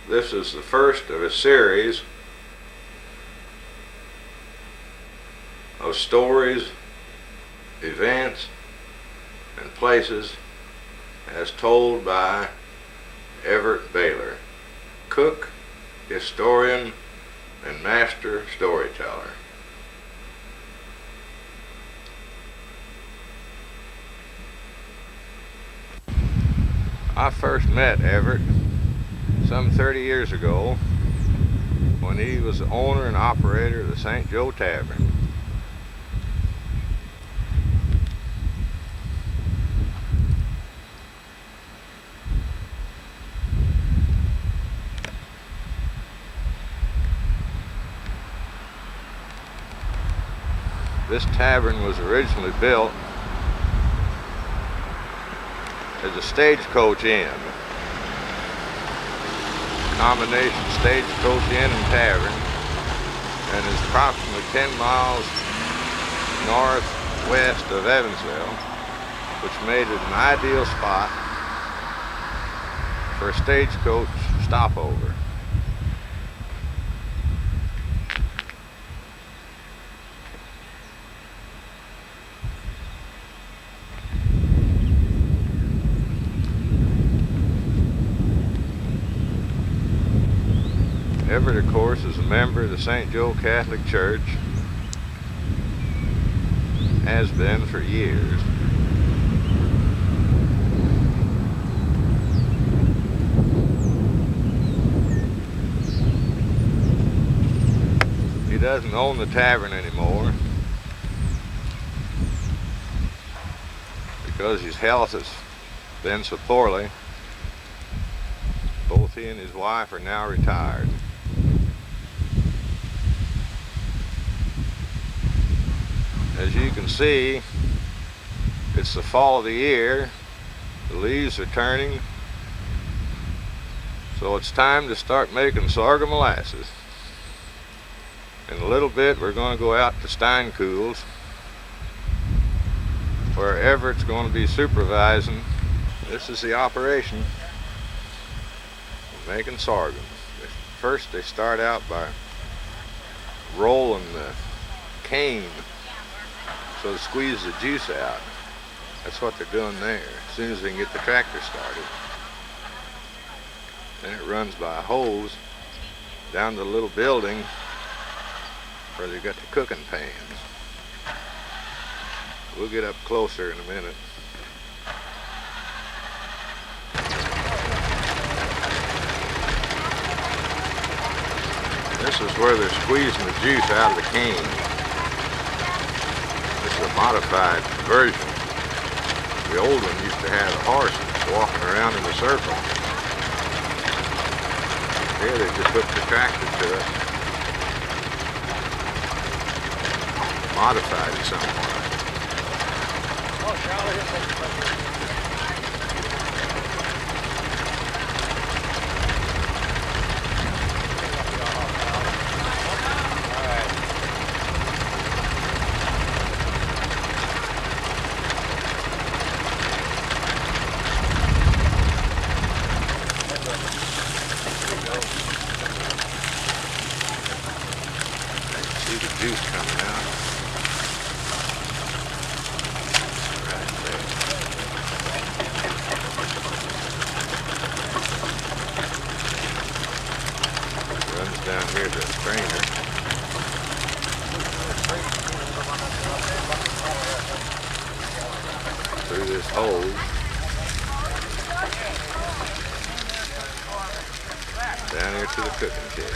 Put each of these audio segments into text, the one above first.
This is the first of a series of stories, events, and places as told by Everett Baylor, cook, historian, and master storyteller. I first met Everett some 30 years ago when he was the owner and operator of the St. Joe Tavern. This tavern was originally built as a stagecoach inn. Combination stagecoach inn and tavern, and is approximately 10 miles northwest of Evansville, which made it an ideal spot for a stagecoach stopover. Everett, of course, is a member of the St. Joe Catholic Church, has been for years. He doesn't own the tavern anymore because his health has been so poorly. Both he and his wife are now retired. As you can see, it's the fall of the year. The leaves are turning, so it's time to start making sorghum molasses. In a little bit, we're going to go out to Steinkuhl's, where Everett's going to be supervising. This is the operation of making sorghum. First, they start out by rolling the cane so to squeeze the juice out. That's what they're doing there, as soon as they can get the tractor started. Then it runs by a hose down to the little building where they've got the cooking pans. We'll get up closer in a minute. This is where they're squeezing the juice out of the cane. This is a modified version. The old one used to have a horse walking around in a circle. Here they just hooked the tractor to it. Modified it somewhat. See the juice coming out. Right there. It runs down here to a strainer. Through this hose. Down here to the cooking kit.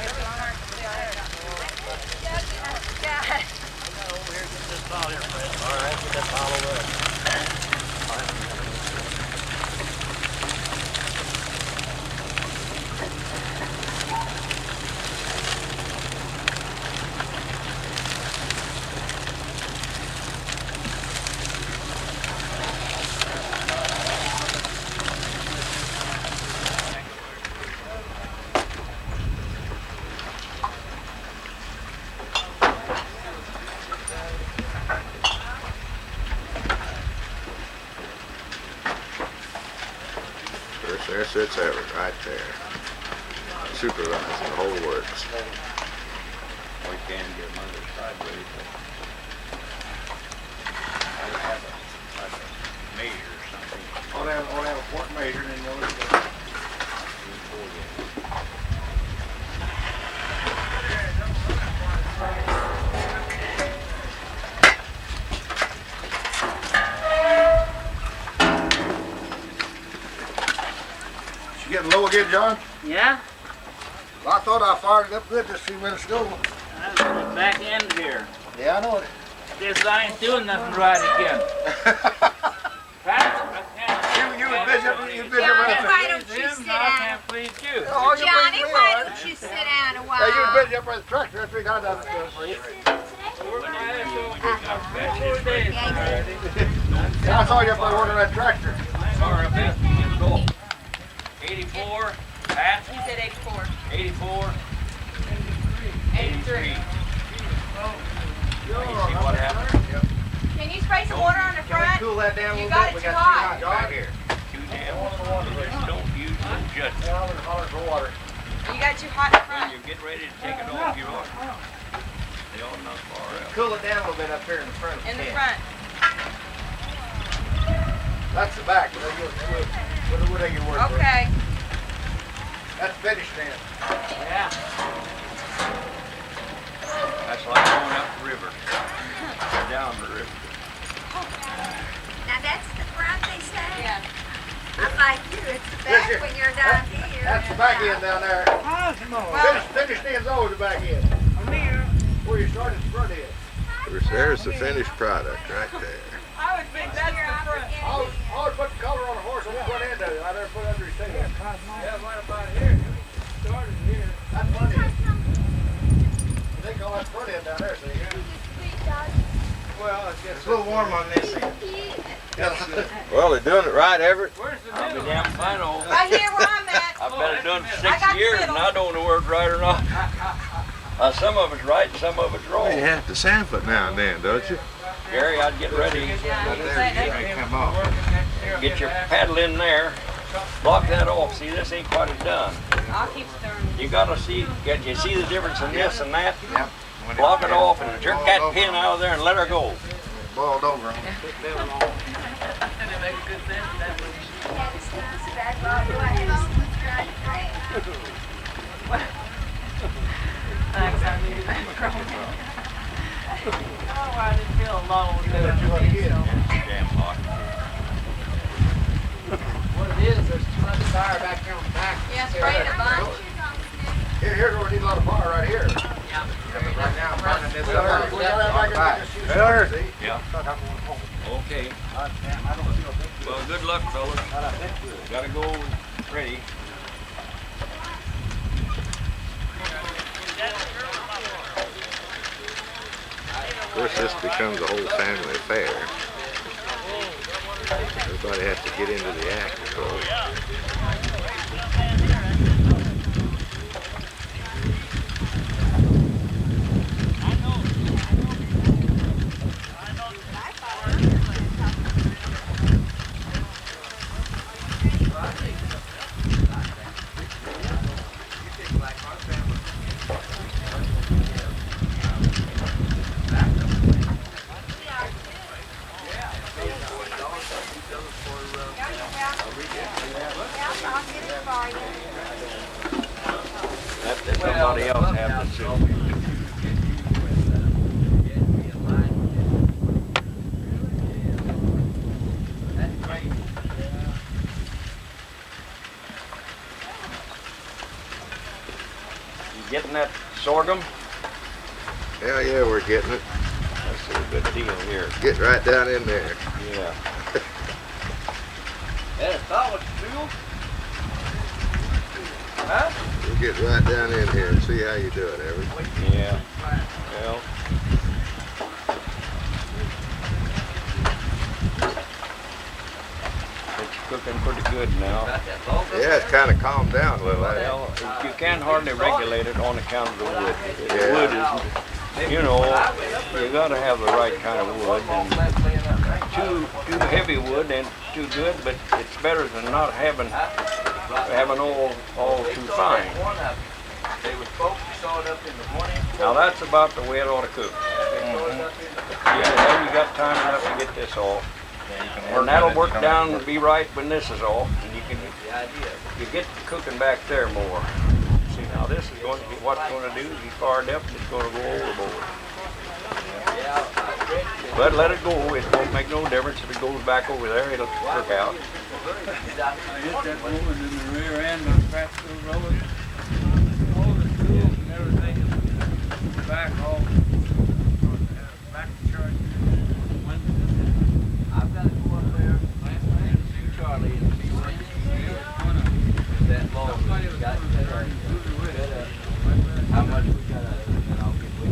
There sits Everett right there. supervising the whole works. We can get them under sideways. I have a measure or something. I'll have a fork measure and then we'll You getting low again, John? Yeah? Well, I thought I fired it up good just a few minutes ago. I'm on the back end here. Yeah, I know it. Guess I ain't doing nothing right again. You was busy up Johnny, there. why don't you sit I down? can't please you. Oh, you Johnny, busy, why all right. don't you sit down a Hey, you while? was busy up by the tractor. That's what I done it for you. I saw you up there working that tractor. Sorry, a bit. Let's go. 84. Pat. He said 84. 84. 83. You see what happened? Can you spray some water on the front? Cool that down a You little got bit. it too hot. Right here. Too damn. Just don't use no judge. For water. You got too hot in the When front? you get ready to take it off, you are. They all not far out. Cool it down a little bit up here in the front. In the front. That's the back. What are you working with? Okay. That's finished then. Yeah. That's like going up the river. Or down the river. Now that's the front, they say? Yeah. I'm like you, it's the back when you're down here. That's the back end down there. Well, Finished end's always the back end. Where you started the front end. There's the finished product right there. I would think that's the front. I always put the color on a horse on the front end of it. I never put it under his tail. Yeah, right about here. Started here. That's front end. They call that front end down there, see? Well, It's a little warm on this end. Well, they're doing it right, Everett. where's the I'll new be damn fine old. Right here where I'm at. I've been doing it I got 6 years fiddle. and I don't know whether it's right or not. Some of it's right and some of it's wrong. Well, you have to sample it now and then, don't you? Gary, I'd get ready. Come on. Get your paddle in there. Block that off. See, this ain't quite done. I'll keep stirring. You gotta see, you see the difference in this and that? Yep. Block it off and jerk that pin out of there and let her go. Boiled over. Oh, I didn't feel alone. Damn hot. What it is, there's too much fire back there on the back. Yeah, spray it a bunch. Here's where we need a lot of fire right here. Yeah. Right now, I'm burning this up. Yeah. Okay. Well, good luck, fellas. Gotta go ready. Of course, this becomes a whole family affair. Everybody has to get into the act, of course. Let somebody else have the soup. You getting that sorghum? Hell yeah, we're getting it. That's a good deal here. Get right down in there. Yeah. We'll get right down in here and see how you do it, Everett. Yeah. Well. It's cooking pretty good now. Yeah, it's kind of calmed down a little. hasn't it? Well, you can hardly regulate it on account of the wood. The Yeah. wood is, you know, you gotta have the right kind of wood. And too heavy wood ain't too good, but it's better than not having all too fine. They was folks who saw it up in the 1-inch. Now that's about the way it ought to cook. Yeah, then you got time enough to get this off. And that'll work down and be right when this is off. And you can you get cooking back there more. See, now this is going to be what's going to do is be fired up and it's going to go overboard. But let it go. It won't make no difference if it goes back over there. It'll work out. I hit that woman in the rear end on practical roller. All the tools and everything is back off. Back to church. I've got to go up there and see Charlie and see what that ball got how much we got out of it, and I'll get with you.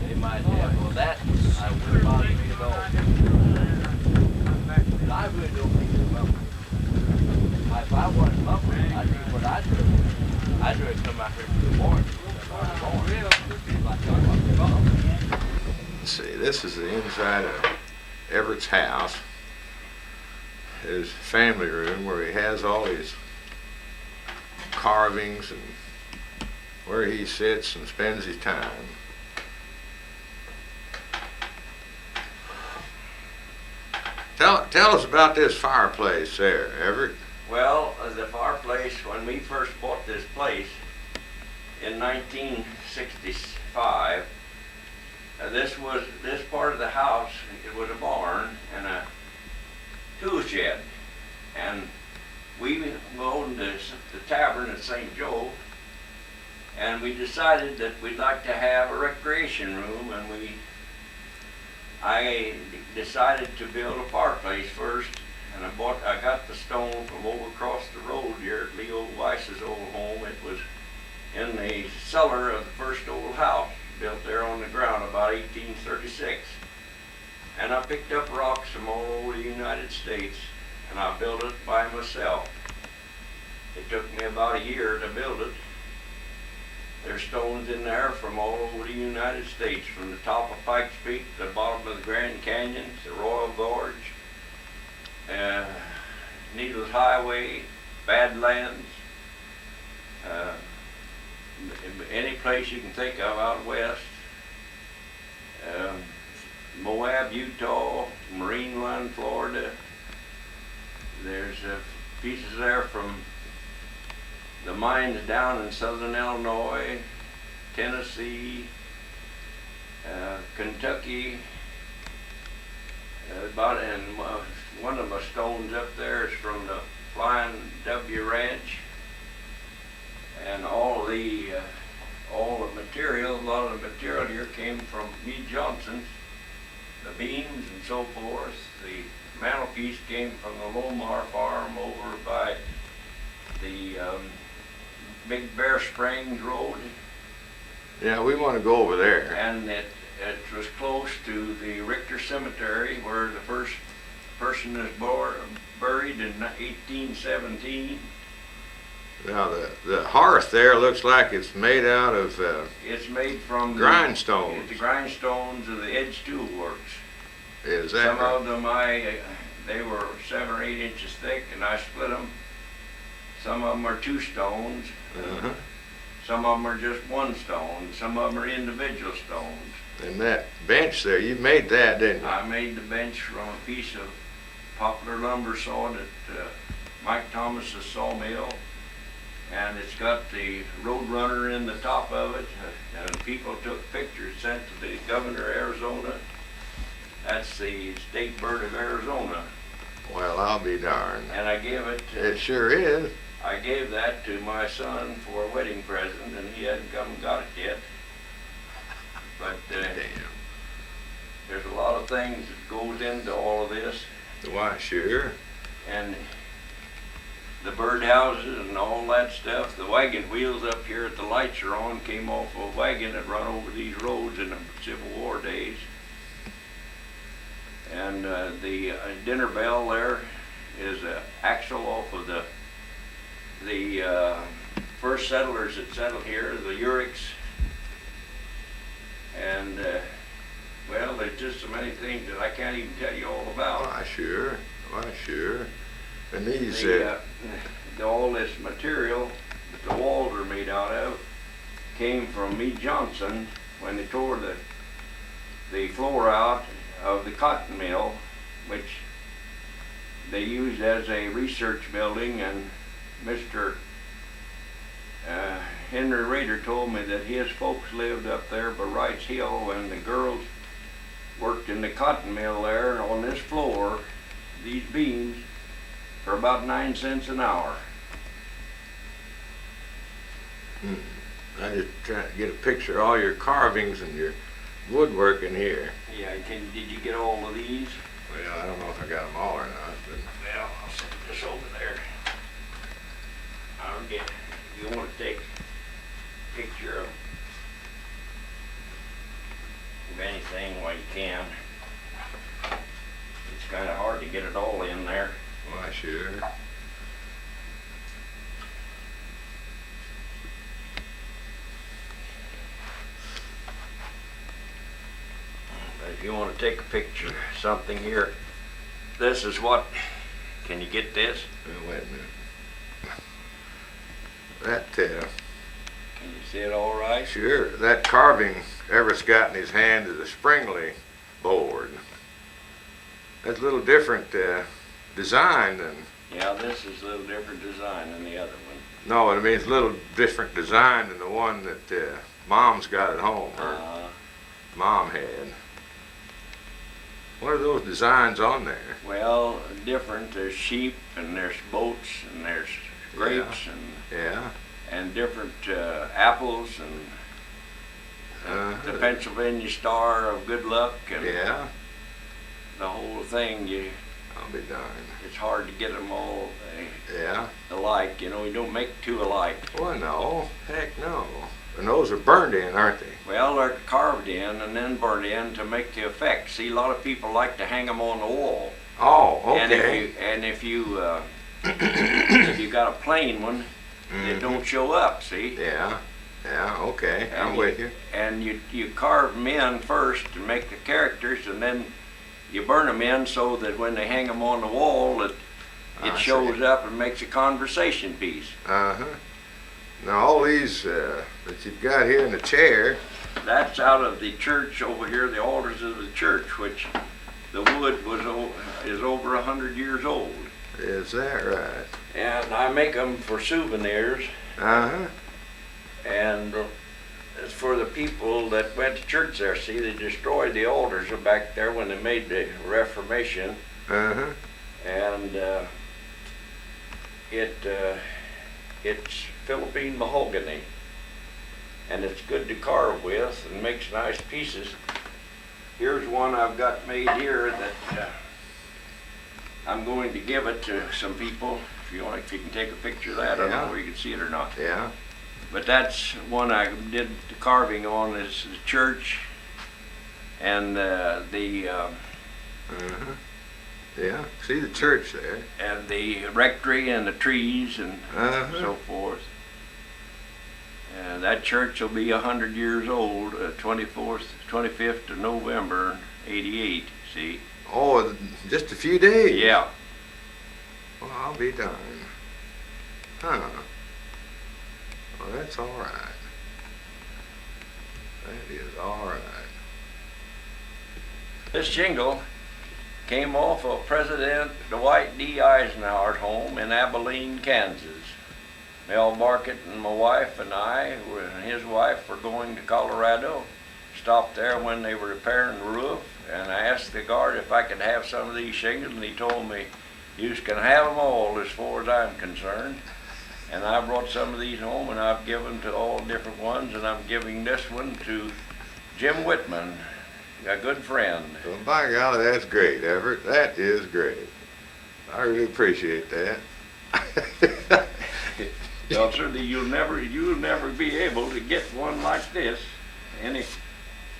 They might have. Well, that I wouldn't bother me at all. I really don't think it's muffled. If I wasn't muffled, I'd do what I'd do. I'd rather come out here for the morning. Let's see, this is the inside of Everett's house, his family room, where he has all his carvings and where he sits and spends his time. Tell us about this fireplace there, Everett. Well, the fireplace, when we first bought this place in 1965, this part of the house, it was a barn and a tool shed. And we owned the tavern at St. Joe, and we decided that we'd like to have a recreation room, and I decided to build a fireplace first, and I got the stone from over across the road here at Leo Weiss's old home. It was in the cellar of the first old house, built there on the ground about 1836. And I picked up rocks from all over the United States, and I built it by myself. It took me about a year to build it. There's stones in there from all over the United States, from the top of Pikes Peak to the bottom of the Grand Canyon, the Royal Gorge, Needles Highway, Badlands, any place you can think of out west, Moab, Utah, Marineland, Florida. There's pieces there from the mines down in southern Illinois, Tennessee, Kentucky, one of my stones up there is from the Flying W Ranch, and all the material, a lot of the material here came from Meade Johnson's, the beams and so forth. The mantelpiece came from the Lomar farm over by the Big Bear Springs Road. Yeah, we want to go over there. And it was close to the Richter Cemetery, where the first person is buried in 1817. Now the hearth there looks like it's made out of It's made from grindstones. the grindstones of the Edge Tool Works. Is that Some right? of them they were 7 or 8 inches thick, and I split them. Some of them are 2 stones. Uh-huh. Some of them are just 1 stone. Some of them are individual stones. And that bench there, you made that, didn't you? I made the bench from a piece of poplar lumber sawed at Mike Thomas's sawmill, and it's got the Roadrunner in the top of it, and people took pictures sent to the governor of Arizona. That's the state bird of Arizona. Well, I'll be darned. And I gave it It sure is. I gave that to my son for a wedding present, and he hadn't come and got it yet. But Damn. there's a lot of things that goes into all of this, Why, sure. and the birdhouses and all that stuff. The wagon wheels up here that the lights are on came off a wagon that run over these roads in the Civil War days. And the dinner bell there is an axle off of the first settlers that settled here, the Urics. And well, there's just so many things that I can't even tell you all about. Why, sure. Why, sure. And these, all this material that the walls are made out of came from Me Johnson when they tore the floor out of the cotton mill, which they used as a research building. And Mr. Henry Rader told me that his folks lived up there by Wright's Hill, and the girls worked in the cotton mill there on this floor, these beams, for about 9 cents an hour. I just trying to get a picture of all your carvings and your woodwork in here. Yeah, did you get all of these? Well, I don't know if I got them all or not, but Well, I'll send this over there. I'll get, if you want to take a picture of anything, well, you can. It's kind of hard to get it all in there. why, sure. But if you want to take a picture of something here, this is what, can you get this? Well, wait a minute. That, Can you see it all right? sure, that carving Everett's got in his hand is a springly board. That's a little different design than, Yeah, this is a little different design than the other one. no, I mean, it's a little different design than the one that Mom's got at home, or Mom had. What are those designs on there? Well, different. There's sheep, and there's boats, and there's grapes, Yeah. and different apples, and the Pennsylvania Star of Good Luck, and Yeah, the whole thing. I'll be darned. It's hard to get them all Yeah. alike. You know, you don't make two alike. Well, no, heck no. And those are burned in, aren't they? Well, they're carved in and then burned in to make the effect. See, a lot of people like to hang them on the wall. Oh, And okay. if you if you got a plain one, it don't show up. See. Yeah, yeah, okay, I'm And with you. And you carve them in first to make the characters, and then you burn them in so that when they hang them on the wall, it I shows see. up and makes a conversation piece. Uh-huh. Now, all these that you've got here in the chair, That's out of the church over here, the altars of the church, which the wood is over 100 years old. is that right? And I make them for souvenirs, Uh-huh. and it's for the people that went to church there. See, they destroyed the altars back there when they made the Reformation, Uh-huh. and it's Philippine mahogany, and it's good to carve with and makes nice pieces. Here's one I've got made here that I'm going to give it to some people. If you want, if you can take a picture of that, I don't know Yeah. whether you can see it or not. Yeah. But that's one I did the carving on, is the church and Uh-huh. Yeah. See the church there. and the rectory and the trees and Uh-huh. so forth. And that church will be 100 years old, 25th of November, '88. See? Oh, just a few days. Yeah. Well, I'll be darned. Huh. Well, that's all right. That is all right. This shingle came off of President Dwight D. Eisenhower's home in Abilene, Kansas. Mel Market and my wife and his wife, were going to Colorado. Stopped there when they were repairing the roof, and I asked the guard if I could have some of these shingles, and he told me, "You can have them all as far as I'm concerned." And I brought some of these home, and I've given to all different ones, and I'm giving this one to Jim Whitman, a good friend. Well, by golly, that's great, Everett. That is great. I really appreciate that. Well, sir, you'll never be able to get one like this.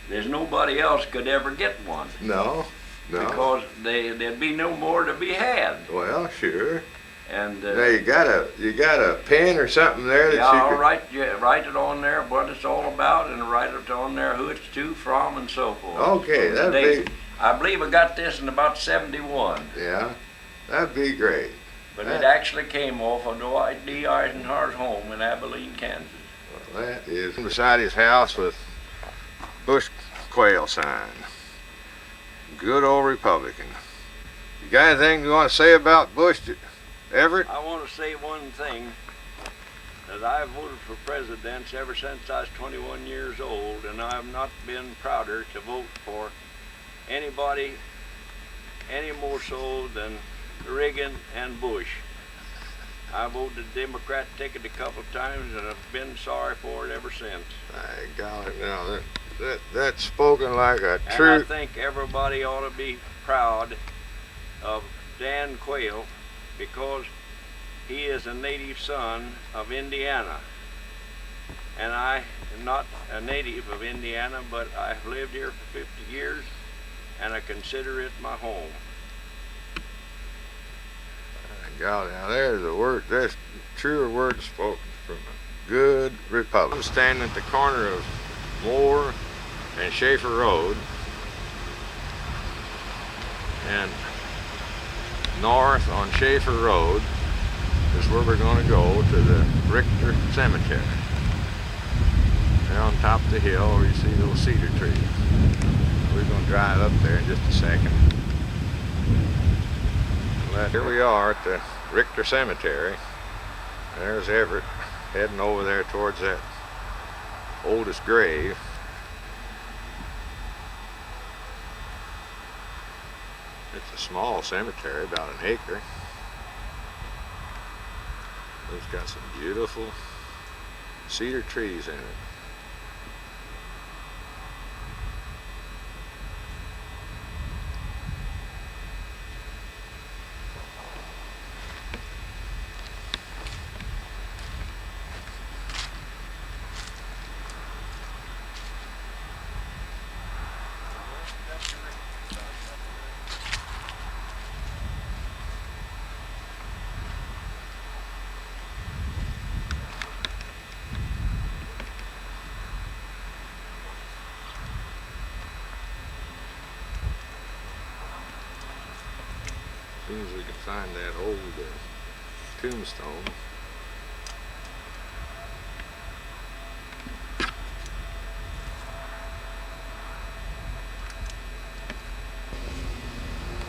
There's nobody else could ever get one, No, no. because there'd be no more to be had. Well, sure. And Now you got a pen or something there that yeah, you I'll could. write it on there what it's all about, and write it on there who it's to, from, and so forth. Okay, So that'd today- be. I believe I got this in about '71. Yeah, That'd be great. But it actually came off of Dwight D. Eisenhower's home in Abilene, Kansas. Well, that is beside his house with Bush quail sign. Good old Republican. You got anything you want to say about Bush, Everett? I want to say one thing, that I've voted for presidents ever since I was 21 years old, and I have not been prouder to vote for anybody any more so than Reagan and Bush. I voted Democrat ticket a couple of times, and I've been sorry for it ever since. My golly, now that's spoken like a And true. I think everybody ought to be proud of Dan Quayle because he is a native son of Indiana. And I am not a native of Indiana, but I've lived here for 50 years, and I consider it my home. Golly, now there's a word, that's truer word spoken from a good Republican. I'm standing at the corner of Moore and Schaefer Road, and north on Schaefer Road is where we're going to go to the Richter Cemetery. There on top of the hill where you see those cedar trees. We're going to drive up there in just a second. But here we are at the Richter Cemetery. There's Everett heading over there towards that oldest grave. It's a small cemetery, about an acre. It's got some beautiful cedar trees in it. As soon as we can find that old tombstone.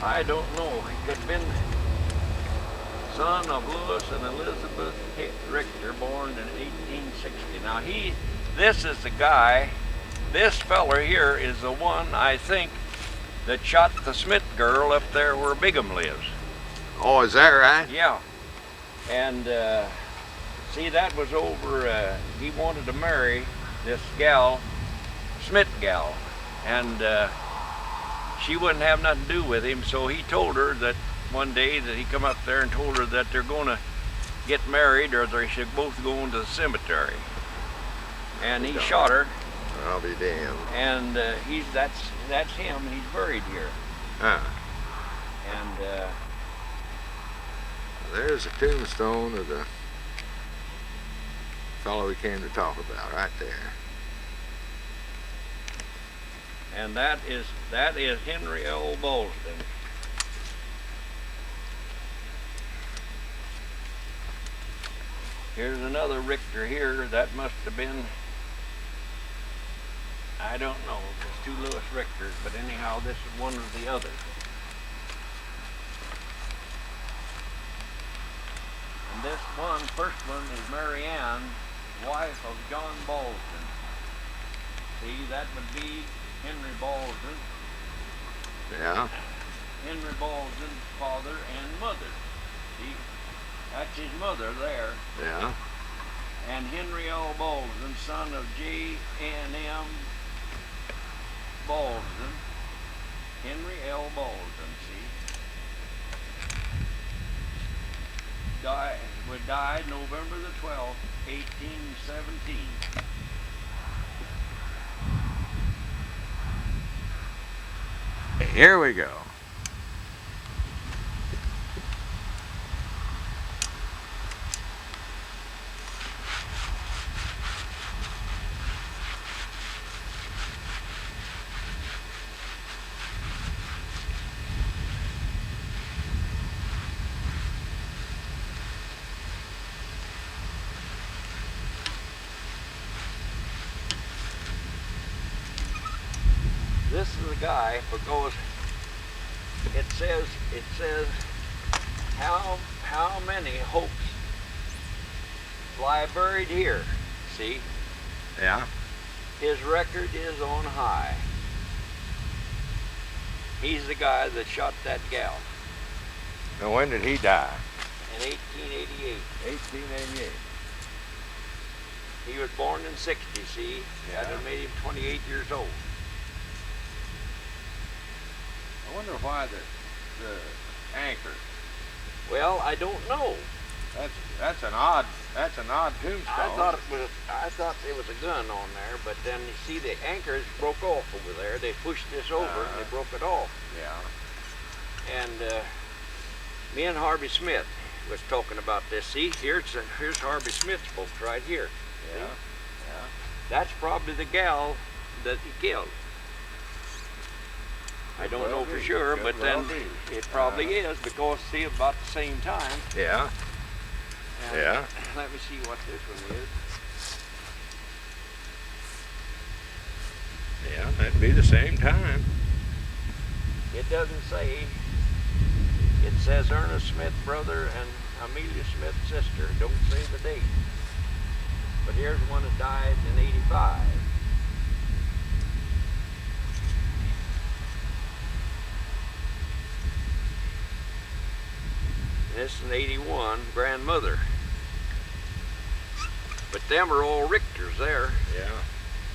I don't know. He could have been son of Lewis and Elizabeth Richter, born in 1860. Now this is the guy, this feller here is the one, I think, that shot the Smith girl up there where Bigham lives. Oh, is that right? Yeah. And see, that was over, he wanted to marry this gal, Smith gal, and she wouldn't have nothing to do with him, so he told her that one day that he come up there and told her that they're going to get married or they should both go into the cemetery. And he shot her. I'll be damned. And that's him. He's buried here. Huh. And there's a tombstone of the fellow we came to talk about right there. and that is Henry L. Boston. Here's another Richter here. That must have been, I don't know, there's two Lewis Richters, but anyhow, this is one of the others. And this one, first one, is Mary Ann, wife of John Baldwin. See, that would be Henry Baldwin. Yeah. Henry Baldwin's father and mother. See, that's his mother there. Yeah. And Henry L. Baldwin, son of J. and M. Baldwin. Henry L. Baldwin, see. Died November the 12th, 1817. Here we go. the guy because it says how many hopes lie buried here. See? Yeah. His record is on high. He's the guy that shot that gal Now when did he die? in 1888. 1888. He was born in 60, see? Yeah. That made him 28 years old. I wonder why the anchor. Well, I don't know. That's an odd tombstone. I thought there was a gun on there, but then you see the anchors broke off over there. They pushed this over and they broke it off. Yeah. And me and Harvey Smith was talking about this. See, here's Harvey Smith's folks right here. Yeah. See? Yeah. That's probably the gal that he killed. I don't know for sure, but then it probably is because see, about the same time. Yeah. And Yeah. let me see what this one is. Yeah, that'd be the same time. It doesn't say. It says Ernest Smith brother and Amelia Smith sister. Don't say the date. But here's one that died in 85. This is an 81 grandmother. But them are all Richters there. Yeah.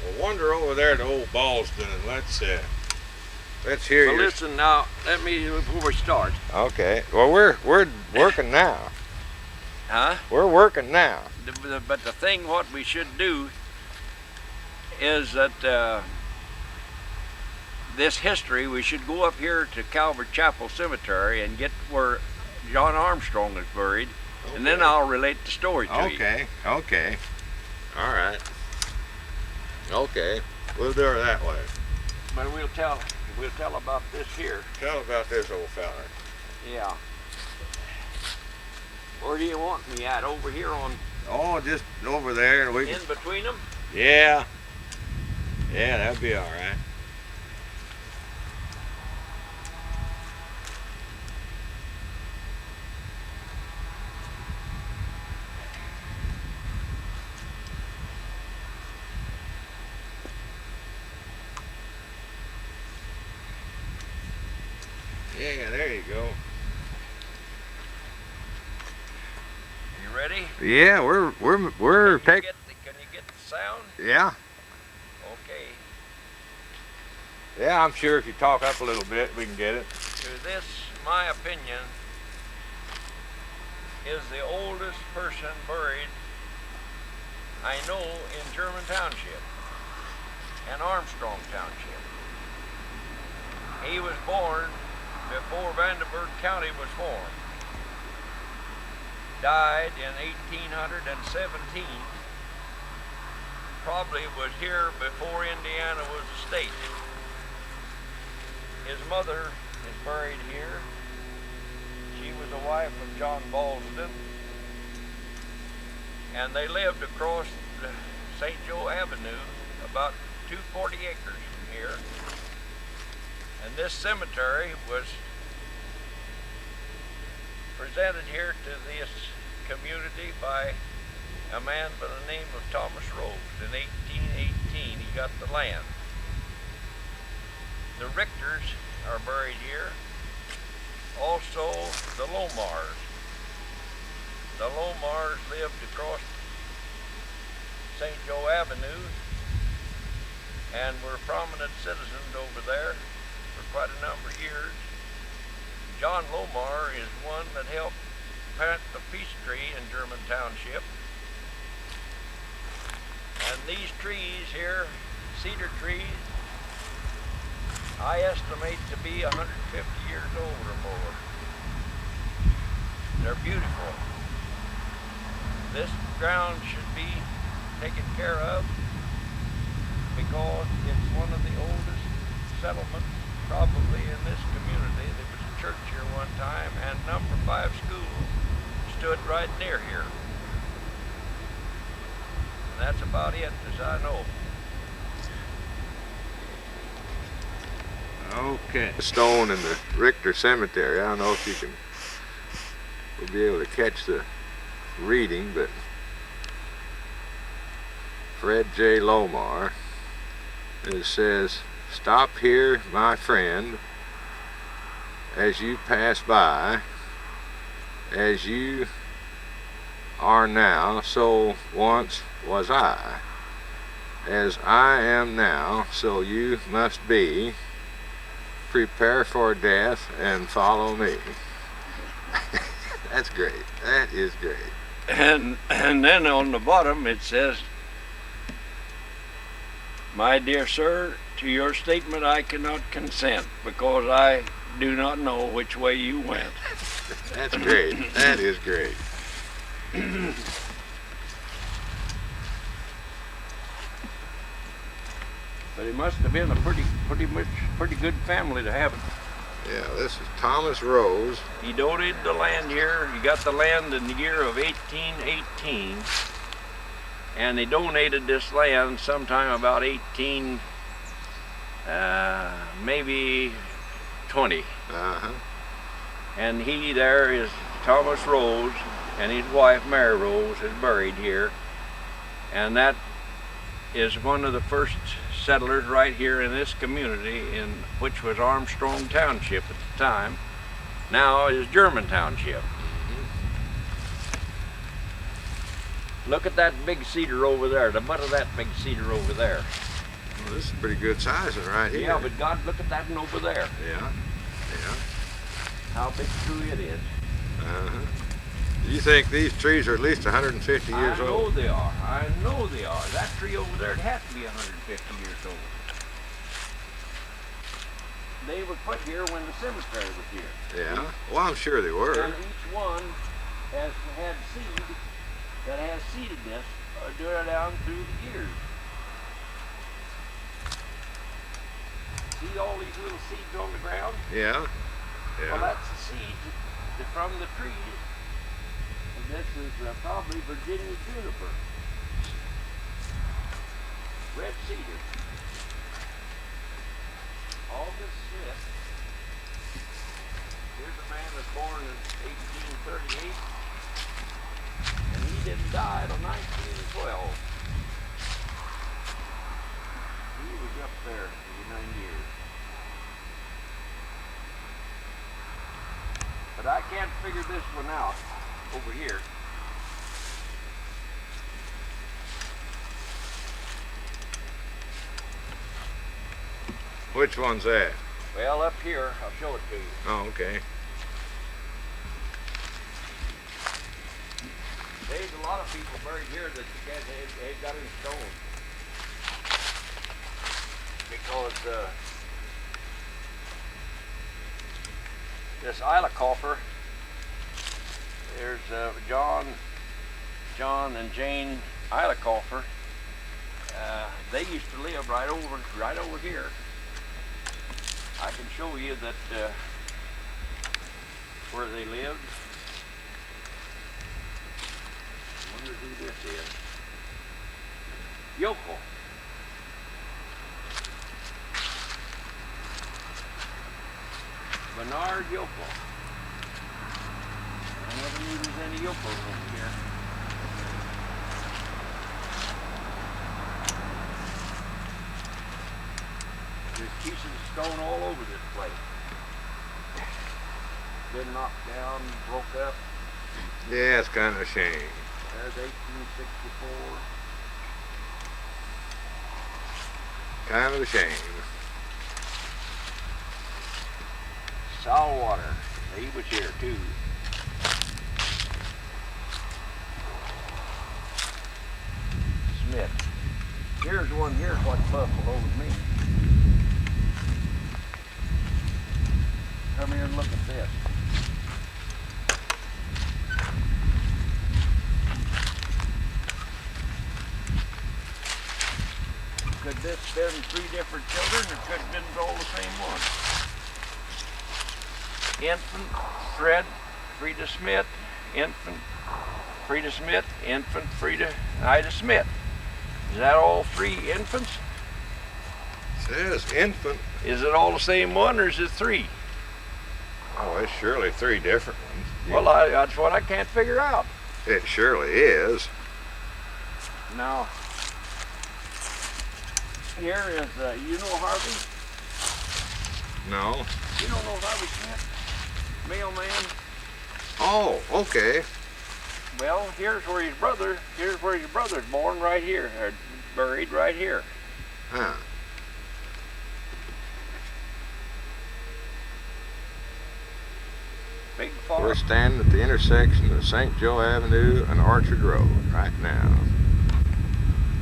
Well, wander over there to old Ballston and let's hear Well, your. listen now. Let me before we start. Okay. Well, we're working now. Huh? We're working now. But the thing what we should do is that this history, we should go up here to Calvary Chapel Cemetery and get where John Armstrong is buried, and then I'll relate the story to you. Okay. Okay. All right. Okay. We'll do it that way. But we'll tell about this here. Tell about this old fella. Yeah. Where do you want me at? Over here on Oh, just over there, and we can. in between them? Yeah. Yeah, that'd be all right. Yeah, there you go. You ready? Yeah, we're taking. Can you get the sound? Yeah. Okay. Yeah, I'm sure if you talk up a little bit, we can get it. To this, my opinion, is the oldest person buried I know in German Township and Armstrong Township. He was born before Vanderburgh County was formed. Died in 1817. Probably was here before Indiana was a state. His mother is buried here. She was the wife of John Ballston. And they lived across the St. Joe Avenue, about 240 acres from here. And this cemetery was presented here to this community by a man by the name of Thomas Rhodes in 1818. He got the land. The Richters are buried here. Also the Lomars. The Lomars lived across St. Joe Avenue and were prominent citizens over there for quite a number of years. John Lomar is one that helped plant the peace tree in German Township. And these trees here, cedar trees, I estimate to be 150 years old or more. They're beautiful. This ground should be taken care of because it's one of the oldest settlements probably in this community. There was a church here one time and number 5 school stood right near here. And that's about it as I know. Okay. The stone in the Richter Cemetery. I don't know if you can will be able to catch the reading, but Fred J. Lomar. It says, "Stop here, my friend, as you pass by, as you are now, so once was I. As I am now, so you must be. Prepare for death and follow me." That's great. That is great. And then on the bottom it says, "My dear sir, to your statement I cannot consent because I do not know which way you went." That's great. That is great. But it must have been a pretty good family to have it. Yeah, this is Thomas Rose. He donated the land here. He got the land in the year of 1818, and they donated this land sometime about 18, maybe 20. Uh-huh. And he there is Thomas Rose, and his wife Mary Rose is buried here, and that is one of the first settlers right here in this community, in which was Armstrong Township at the time. Now is German Township. Look at that big cedar over there, the butt of that big cedar over there. Well, this is pretty good sizing right here. Yeah, but God, look at that one over there. Yeah. Yeah. How big true it is. Uh-huh. You think these trees are at least 150 years I know old? they are. I know they are. That tree over there, it has to be 150 years old. They were put here when the cemetery was here. Yeah. Well, I'm sure they were. And each one has had seed that has seeded this down through the years. See all these little seeds on the ground? Yeah. Well, Yeah. that's the seed from the trees. And this is probably Virginia juniper. Red cedar. August Smith. Here's a man that was born in 1838. And he didn't die till 1912. He was up there 89 years. But I can't figure this one out over here. Which one's that? Well, up here, I'll show it to you. Oh, okay. There's a lot of people buried here that you can't, they got in stone. Because this Isla Coffer, there's John and Jane Isla Coffer. They used to live right over here. I can show you that where they lived. I wonder who this is. Yoko. Bernard Yoko. I never knew there was any Yokos over here. There's pieces of stone all over this place. Been knocked down, broke up. Yeah, it's kind of a shame. There's 1864. Kind of a shame. Saltwater. He was here too. Smith. Here's one here, what's buffalo with me. Come here and look at this. Could this been 3 different children, or could have been all the same one? Infant Fred Frida Smith, infant Frida Smith, infant Frida Ida Smith. Is that all 3 infants? says infant. Is it all the same one or is it three? Oh, it's surely three different ones. Well, that's what I can't figure out. It surely is. Now, here is, you know Harvey? No. You don't know Harvey Smith? Mailman? Oh, okay. Well, here's where his brother's born right here, or buried right here. Huh. Big farm. We're standing at the intersection of St. Joe Avenue and Orchard Road right now.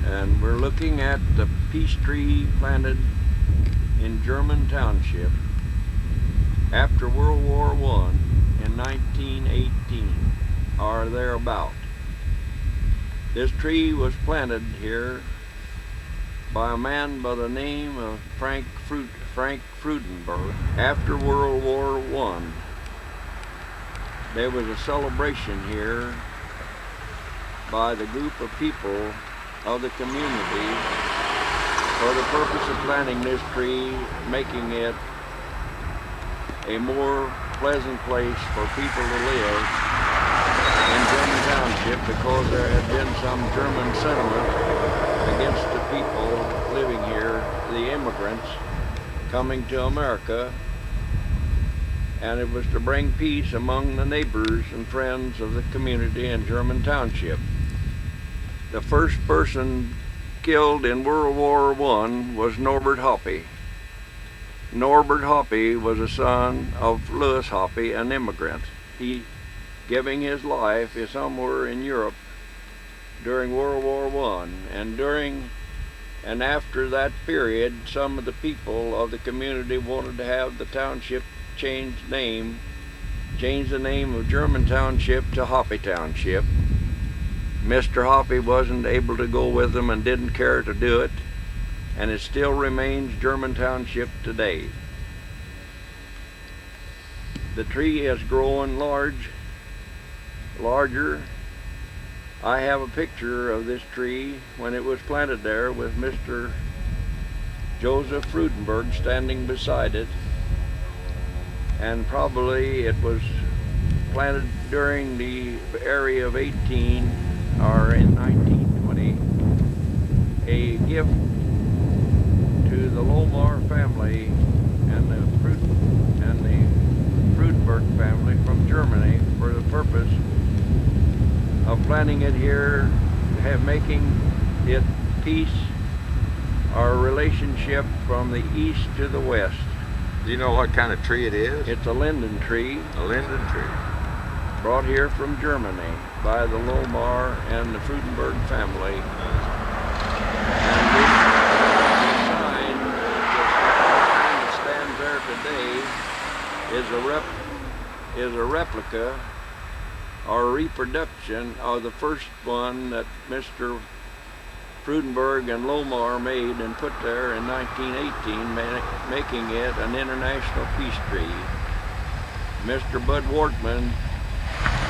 And we're looking at the peace tree planted in German Township after World War I in 1918 or thereabout. This tree was planted here by a man by the name of Frank Freudenberg. After World War I, there was a celebration here by the group of people of the community for the purpose of planting this tree, making it a more pleasant place for people to live in German Township, because there had been some German sentiment against the people living here, the immigrants coming to America, and it was to bring peace among the neighbors and friends of the community in German Township. The first person killed in World War I was Norbert Hoppe. Norbert Hoppe was a son of Louis Hoppe, an immigrant. He giving his life is somewhere in Europe during World War I, and after that period, some of the people of the community wanted to have the township change the name of German Township to Hoppe Township. Mr. Hoppe wasn't able to go with them and didn't care to do it, and it still remains German Township today. The tree has grown larger. I have a picture of this tree when it was planted there with Mr. Joseph Freudenberg standing beside it, and probably it was planted during the area of 18 or in 1920, a gift to the Lomar family and the Freudenberg family from Germany for the purpose of planting it here, making it peace, our relationship from the east to the west. Do you know what kind of tree it is? It's a linden tree. A linden tree. Brought here from Germany by the Lomar and the Freudenberg family. And this sign that stands there today is a replica or reproduction of the first one that Mr. Freudenberg and Lomar made and put there in 1918, making it an international peace tree. Mr. Bud Wortman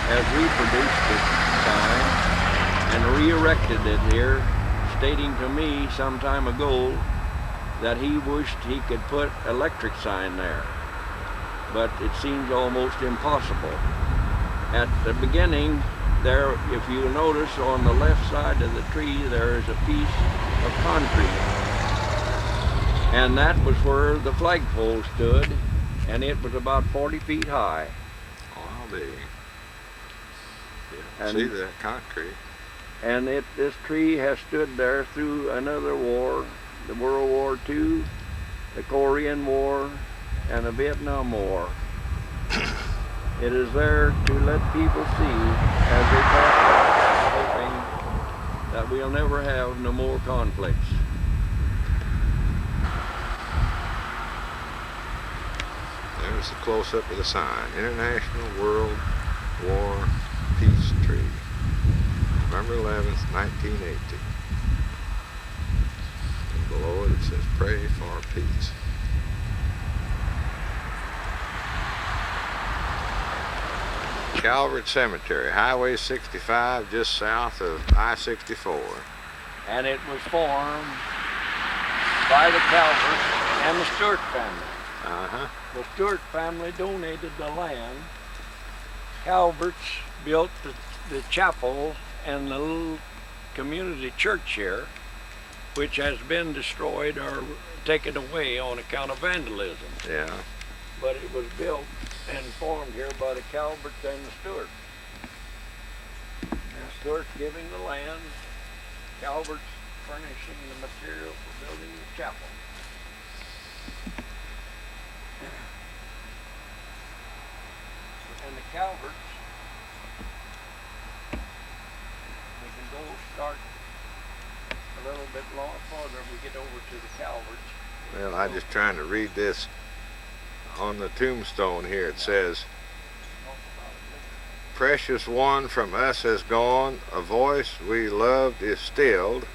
has reproduced this sign and re-erected it here, stating to me some time ago that he wished he could put electric sign there, but it seems almost impossible. At the beginning there, if you notice on the left side of the tree, there is a piece of concrete, and that was where the flagpole stood, and it was about 40 feet high. Oh, I'll be. And see that concrete. And this tree has stood there through another war, the World War II, the Korean War, and the Vietnam War. It is there to let people see as they pass, hoping that we'll never have no more conflicts. There's a close-up of the sign. International World War Peace Tree. November 11th, 1980. And below it says, "Pray for peace." Calvert Cemetery, Highway 65, just south of I-64. And it was formed by the Calvert and the Stewart family. Uh-huh. The Stewart family donated the land. Calvert's built the chapel and the little community church here, which has been destroyed or taken away on account of vandalism. Yeah. But it was built and formed here by the Calverts and the Stewarts. And Stewart's giving the land, Calvert's furnishing the material for building the chapel. And the Calverts, we can go start a little bit long farther we get over to the Calverts. Well, I'm just trying to read this. On the tombstone here it says, "Precious one from us has gone, a voice we loved is stilled.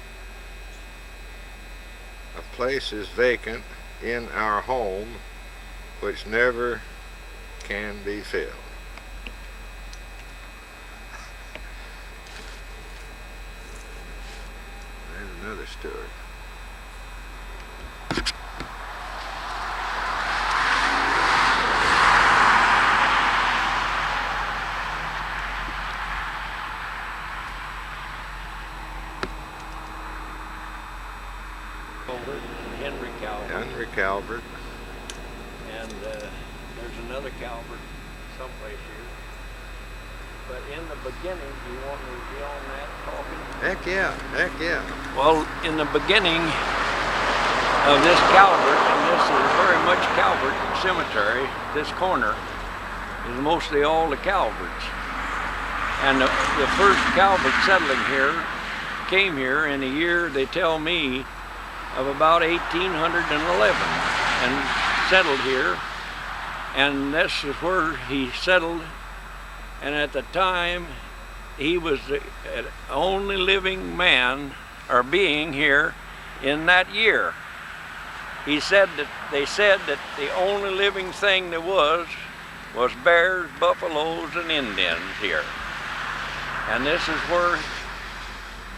A place is vacant in our home, which never can be filled." There's another Stewart. Henry Calvert. Henry Calvert. And there's another Calvert someplace here. But in the beginning, do you want me to be on that talking? Heck yeah, heck yeah. Well, in the beginning of this Calvert, and this is very much Calvert Cemetery, this corner is mostly all the Calverts. And the first Calvert settling here came here in a year, they tell me, of about 1811 and settled here. And this is where he settled. And at the time, he was the only living man or being here in that year. He said that they said that the only living thing there was bears, buffaloes, and Indians here. And this is where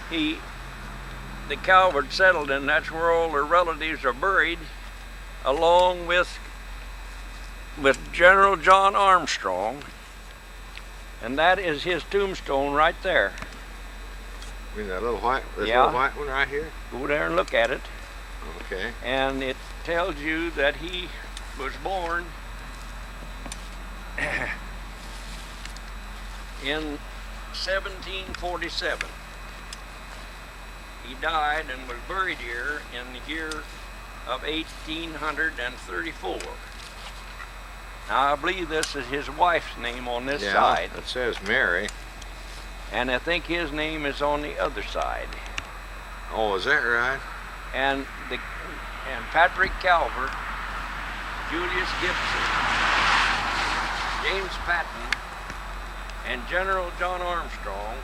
the Calvert settled, and that's where all their relatives are buried, along with General John Armstrong. And that is his tombstone right there. You mean that little white, Yeah. little white one right here? Go there and look at it. Okay. And it tells you that he was born in 1747. He died and was buried here in the year of 1834. Now I believe this is his wife's name on this side, It says Mary. and I think his name is on the other side. Oh, is that right? And Patrick Calvert, Julius Gibson, James Patton, and General John Armstrong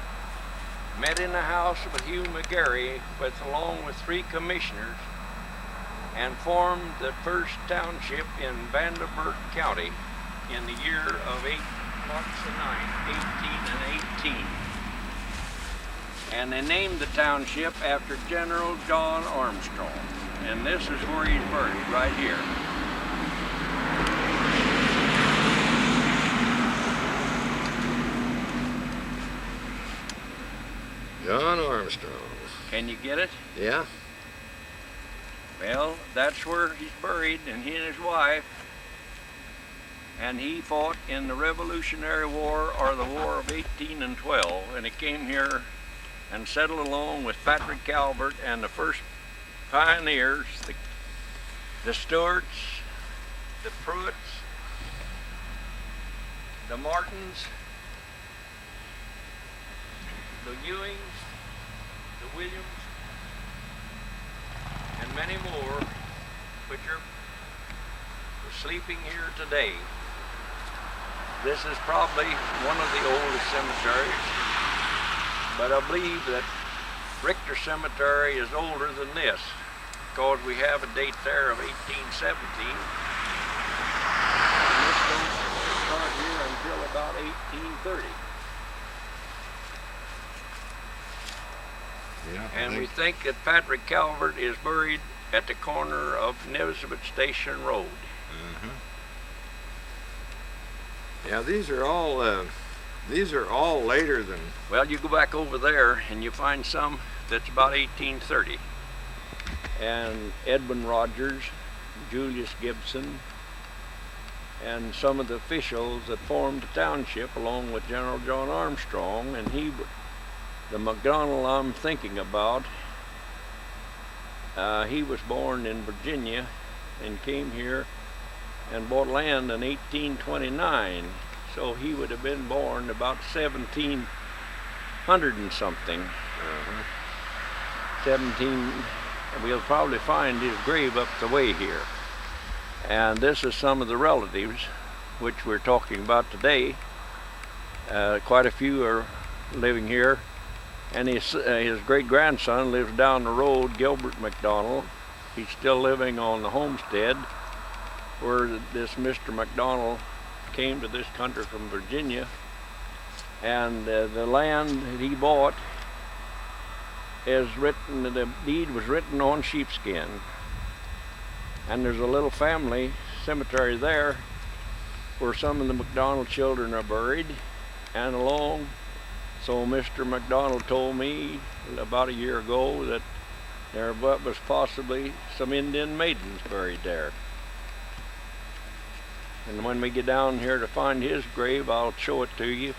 met in the house of Hugh McGarry along with 3 commissioners and formed the first township in Vanderbilt County in the year of March the 9th, 1818. And they named the township after General John Armstrong. And this is where he's buried, right here. John Armstrong. Can you get it? Yeah? Well, that's where he's buried, and he and his wife. And he fought in the Revolutionary War, or the War of 1812, and he came here and settled along with Patrick Calvert and the first pioneers, the Stewarts, the Pruitts, the Martins, the Ewings, the Williams, and many more, which are sleeping here today. This is probably one of the oldest cemeteries, but I believe that Richter Cemetery is older than this, because we have a date there of 1817. And this don't start here until about 1830. Yeah. And we think that Patrick Calvert is buried at the corner of Elizabeth Station Road. Yeah, these are all later than. Well, you go back over there and you find some that's about 1830. And Edwin Rogers, Julius Gibson, and some of the officials that formed the township along with General John Armstrong. And the McDonald I'm thinking about, he was born in Virginia and came here and bought land in 1829. So he would have been born about 1700 and something. 17, we'll probably find his grave up the way here. And this is some of the relatives which we're talking about today. Quite a few are living here. And his great-grandson lives down the road, Gilbert McDonald. He's still living on the homestead where this Mr. McDonald came to this country from Virginia. And the land that he bought is written, the deed was written on sheepskin. And there's a little family cemetery there where some of the McDonald children are buried. And along, so Mr. McDonald told me about a year ago that there was possibly some Indian maidens buried there. And when we get down here to find his grave, I'll show it to you.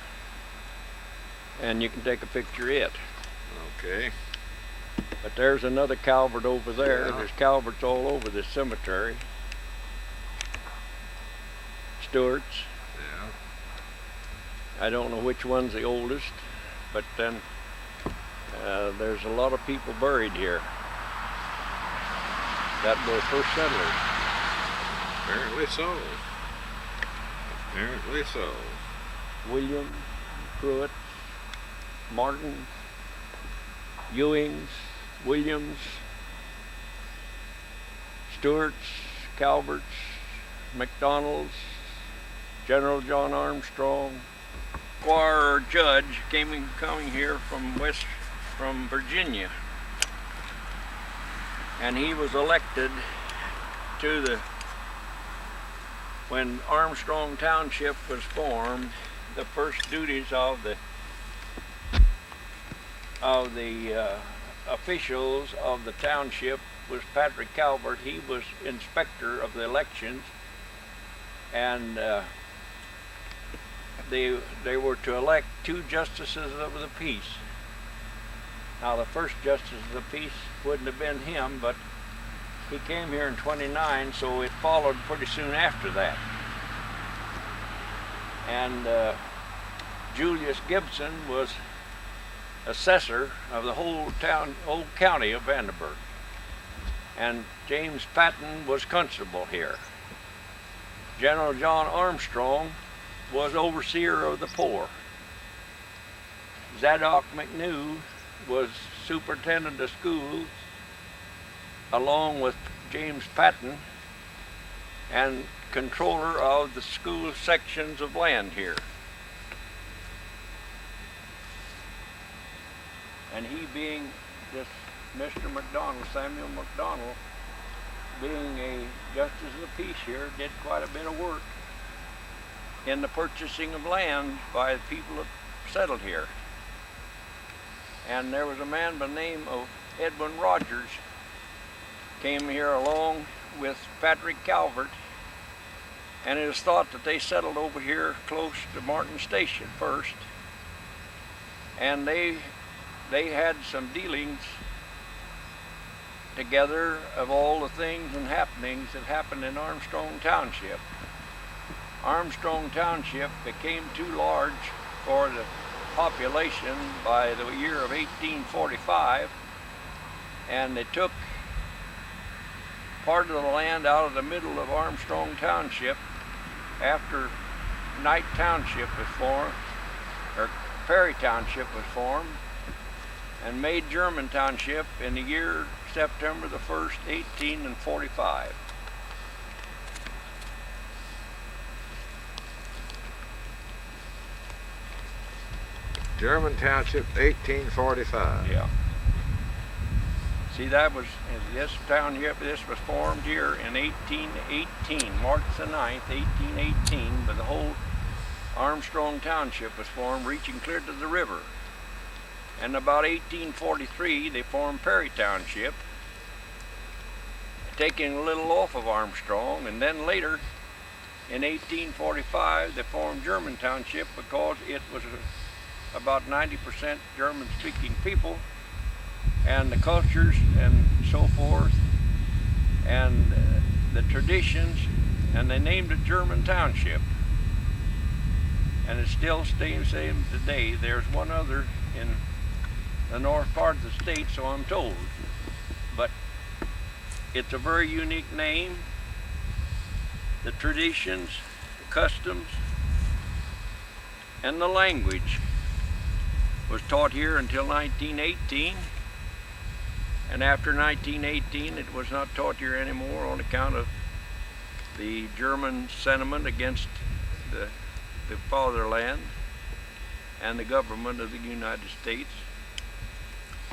And you can take a picture of it. Okay. But there's another Calvert over there. Yeah. There's Calverts all over this cemetery. Stewart's. Yeah. I don't know which one's the oldest, but then there's a lot of people buried here that were first settlers. Apparently so. Apparently so. William, Pruitt, Martin, Ewings, Williams, Stewart's, Calvert's, McDonald's, General John Armstrong. Squire Judge coming here from Virginia, and he was elected to when Armstrong Township was formed. The first duties of the officials of the township was Patrick Calvert. He was inspector of the elections, and they were to elect 2 justices of the peace. Now the first justice of the peace wouldn't have been him, but he came here in 29, so it followed pretty soon after that. And Julius Gibson was assessor of the whole county of Vanderburgh. And James Patton was constable here. General John Armstrong was overseer of the poor. Zadok McNew was superintendent of schools, along with James Patton, and controller of the school sections of land here. And he being this Mr. McDonald, Samuel McDonald, being a justice of the peace here, did quite a bit of work in the purchasing of land by the people that settled here. And there was a man by the name of Edwin Rogers came here along with Patrick Calvert, and it is thought that they settled over here close to Martin Station first, and they had some dealings together of all the things and happenings that happened in Armstrong Township. Armstrong Township became too large for the population by the year of 1845, and they took part of the land out of the middle of Armstrong Township after Knight Township was formed, or Perry Township was formed, and made German Township in the year September the 1st, 1845. German Township, 1845. Yeah. See, that was, this town here, this was formed here in 1818, March the 9th, 1818, but the whole Armstrong Township was formed, reaching clear to the river. And about 1843, they formed Perry Township, taking a little off of Armstrong, and then later, in 1845, they formed German Township because it was about 90% German-speaking people, and the cultures and so forth, and the traditions, and they named it German Township. And it still stays the same today. There's one other in the north part of the state, so I'm told. But it's a very unique name. The traditions, the customs, and the language was taught here until 1918. And after 1918, it was not taught here anymore on account of the German sentiment against the fatherland and the government of the United States.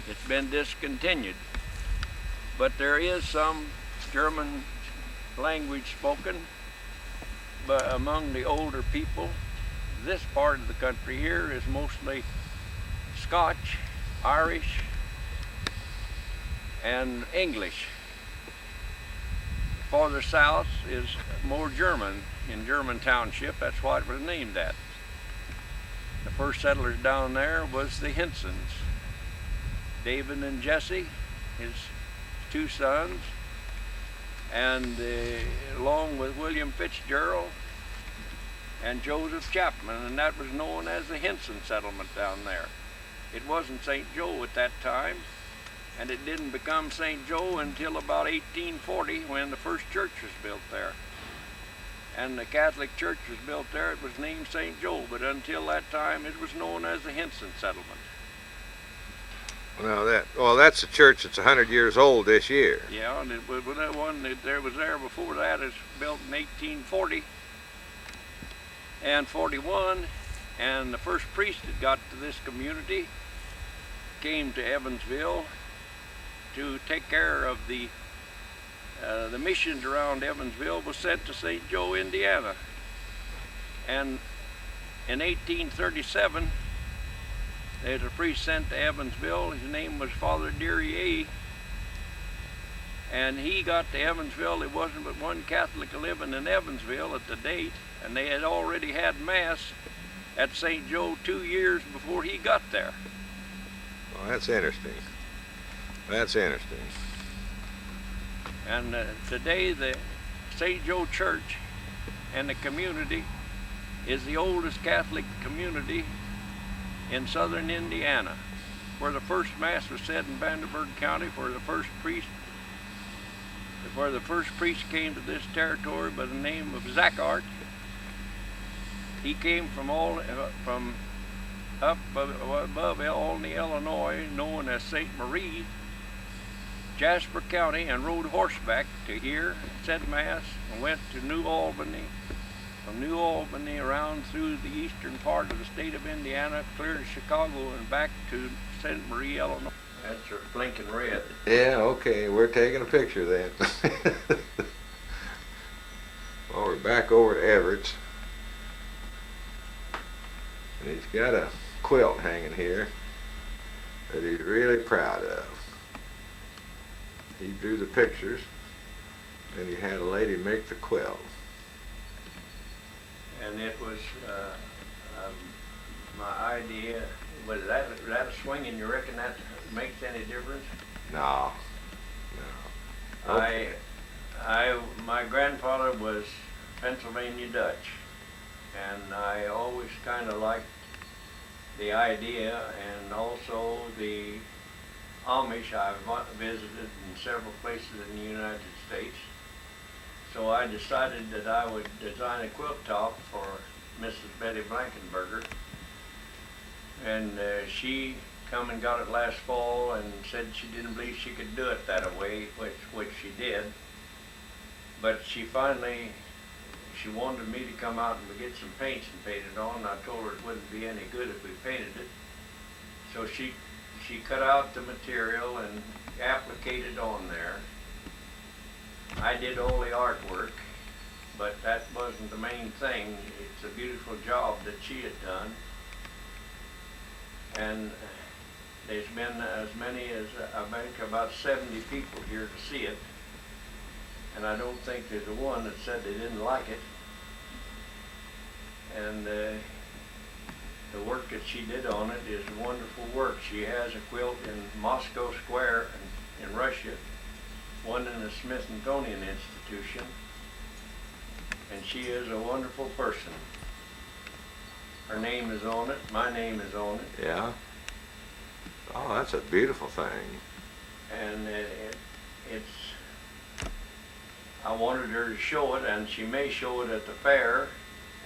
It's been discontinued. But there is some German language spoken but among the older people. This part of the country here is mostly Scotch, Irish, and English. Farther south is more German in German Township. That's why it was named that. The first settlers down there was the Hinsons. David and Jesse, his two sons, and along with William Fitzgerald and Joseph Chapman, and that was known as the Hinson settlement down there. It wasn't St. Joe at that time, and it didn't become St. Joe until about 1840 when the first church was built there. And the Catholic Church was built there. It was named St. Joe, but until that time it was known as the Hinson settlement. Well, that's a church that's 100 years old this year. Yeah, and that one that was there before that is built in 1840 and 41, and the first priest that got to this community came to Evansville to take care of the missions around Evansville, was sent to St. Joe, Indiana. And in 1837, there's a priest sent to Evansville. His name was Father Deary, and he got to Evansville. There wasn't but one Catholic living in Evansville at the date, and they had already had Mass at St. Joe 2 years before he got there. Well, that's interesting. That's interesting. And today the St. Joe Church and the community is the oldest Catholic community in southern Indiana, where the first Mass was said in Vanderburgh County, where the first priest came to this territory by the name of Zachart. He came from up above Albany, Illinois, known as St. Marie, Jasper County, and rode horseback to here, said Mass, and went to New Albany. From New Albany around through the eastern part of the state of Indiana, clear to Chicago, and back to St. Marie, Illinois. That's your blinking red. Yeah, okay, we're taking a picture then. Well, we're back over at Everett's. And he's got a quilt hanging here that he's really proud of. He drew the pictures, and he had a lady make the quilt. And it was my idea. Was that a swinging? You reckon that makes any difference? No. Okay. My grandfather was Pennsylvania Dutch, and I always kind of liked the idea, and also the Amish. I've visited in several places in the United States. So I decided that I would design a quilt top for Mrs. Betty Blankenberger. And she come and got it last fall and said she didn't believe she could do it that way, which she did. But she wanted me to come out and get some paints and paint it on. I told her it wouldn't be any good if we painted it. So she she cut out the material and applicated on there. I did all the artwork, but that wasn't the main thing. It's a beautiful job that she had done. And there's been as many as, I think, about 70 people here to see it. And I don't think there's one that said they didn't like it. And the work that she did on it is wonderful work. She has a quilt in Moscow Square in Russia, one in the Smithsonian Institution, and she is a wonderful person. Her name is on it, my name is on it. Yeah. Oh, that's a beautiful thing. And I wanted her to show it, and she may show it at the fair,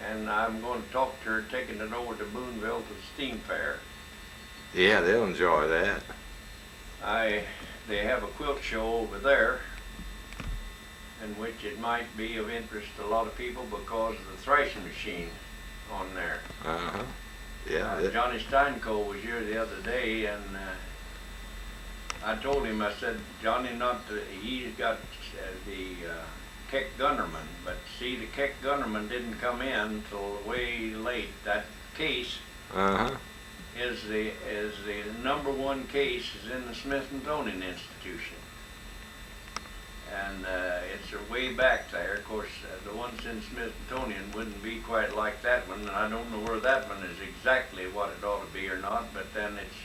and I'm going to talk to her, taking it over to Boonville to the steam fair. Yeah, they'll enjoy that. They have a quilt show over there, in which it might be of interest to a lot of people because of the thrashing machine on there. Uh-huh. Yeah. Johnny Steinko was here the other day, and I told him, I said, Johnny, he's got the Keck Gunnerman, but see, the Keck Gunnerman didn't come in till way late. That case Uh-huh. is the #1 case is in the Smithsonian Institution. And it's way back there. Of course, the ones in Smithsonian wouldn't be quite like that one, and I don't know where that one is exactly what it ought to be or not, but then it's